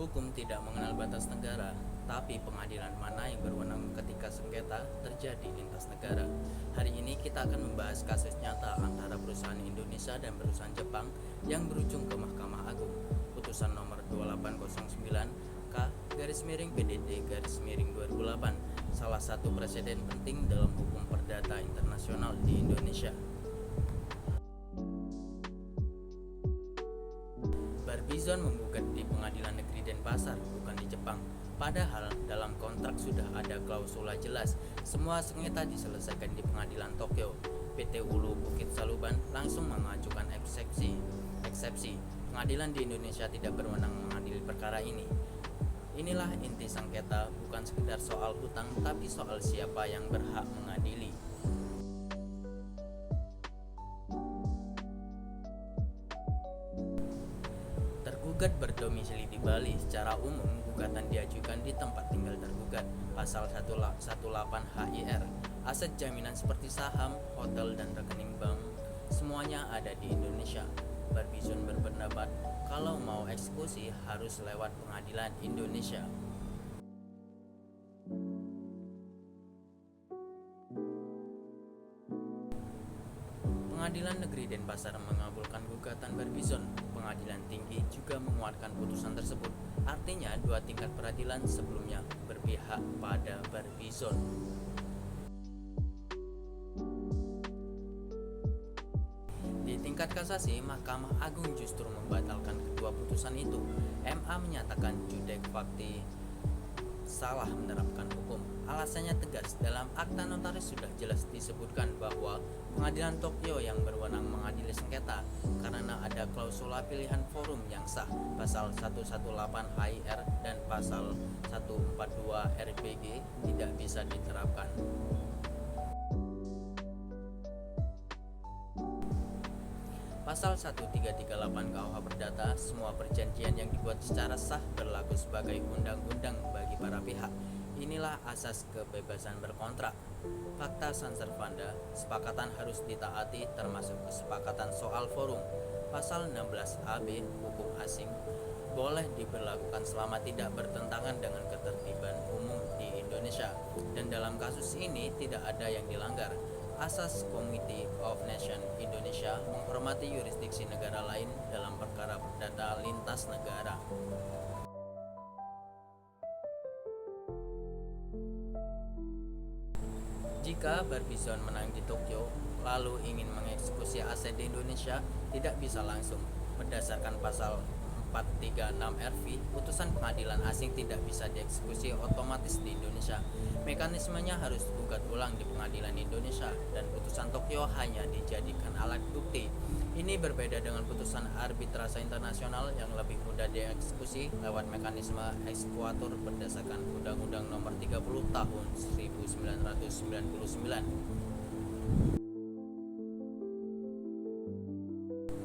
Hukum tidak mengenal batas negara, tapi pengadilan mana yang berwenang ketika sengketa terjadi lintas negara. Hari ini kita akan membahas kasus nyata antara perusahaan Indonesia dan perusahaan Jepang yang berujung ke Mahkamah Agung. Putusan nomor 2809 K/PDT-2008, salah satu presiden penting dalam hukum perdata internasional di Indonesia. Barbizon menggugat di Pengadilan Negeri Denpasar, bukan di Jepang. Padahal dalam kontrak sudah ada klausula jelas, semua sengketa diselesaikan di Pengadilan Tokyo. PT Ulu Bukit Saluban langsung mengajukan eksepsi. Pengadilan di Indonesia tidak berwenang mengadili perkara ini. Inilah inti sengketa, bukan sekedar soal hutang, tapi soal siapa yang berhak mengadili. Tergugat berdomisili di Bali. Secara umum, gugatan diajukan di tempat tinggal tergugat. Pasal 118 HIR. Aset jaminan seperti saham, hotel, dan rekening bank semuanya ada di Indonesia. Barbizon berpendapat kalau mau eksekusi harus lewat pengadilan Indonesia. Pengadilan Negeri Denpasar mengabulkan gugatan Barbizon. Pengadilan Tinggi juga menguatkan putusan tersebut. Artinya dua tingkat peradilan sebelumnya berpihak pada Barbizon. Di tingkat kasasi, Mahkamah Agung justru membatalkan kedua putusan itu. MA menyatakan judek fakti salah menerapkan hukum. Alasannya tegas, dalam akta notaris sudah jelas disebutkan bahwa Pengadilan Tokyo yang berwenang mengadili sengketa karena ada klausula pilihan forum yang sah, pasal 118 HIR dan pasal 142 RBG tidak bisa diterapkan. Pasal 1338 KUH Perdata, semua perjanjian yang dibuat secara sah berlaku sebagai undang-undang bagi para pihak. Inilah asas kebebasan berkontrak. Fakta Sanservanda, kesepakatan harus ditaati termasuk kesepakatan soal forum. Pasal 16 AB hukum asing boleh diberlakukan selama tidak bertentangan dengan ketertiban umum di Indonesia, dan dalam kasus ini tidak ada yang dilanggar. Asas Committee of Nations Indonesia menghormati yurisdiksi negara lain dalam perkara perdata lintas negara. Jika Barbizon menang di Tokyo lalu ingin mengeksekusi aset di Indonesia, tidak bisa langsung. Berdasarkan pasal 436 RV, putusan pengadilan asing tidak bisa dieksekusi otomatis di Indonesia. Mekanismenya harus digugat ulang di pengadilan Indonesia, dan putusan Tokyo hanya dijadikan alat bukti. Ini berbeda dengan putusan arbitrase internasional yang lebih mudah dieksekusi lewat mekanisme eksekuatur berdasarkan Undang-Undang Nomor 30 Tahun 1999.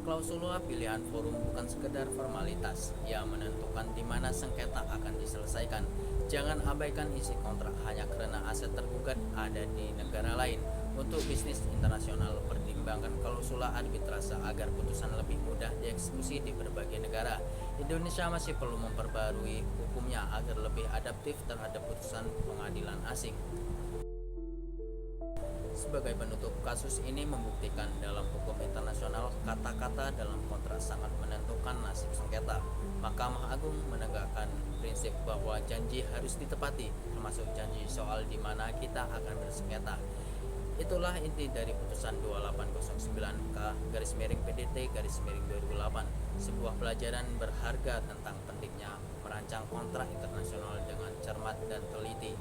Klausula pilihan forum bukan sekedar formalitas, ia menentukan di mana sengketa akan diselesaikan. Jangan abaikan isi kontrak hanya karena aset tergugat ada di negara lain. Untuk bisnis internasional, pertimbangkan klausula arbitrase agar putusan lebih mudah dieksekusi di berbagai negara. Indonesia masih perlu memperbarui hukumnya agar lebih adaptif terhadap putusan pengadilan asing. Sebagai penutup, kasus ini membuktikan dalam hukum internasional kata-kata dalam kontrak sangat menentukan nasib sengketa. Mahkamah Agung menegakkan prinsip bahwa janji harus ditepati, termasuk janji soal di mana kita akan bersengketa. Itulah inti dari putusan 2809 K/PDT-2008, sebuah pelajaran berharga tentang pentingnya merancang kontrak internasional dengan cermat dan teliti.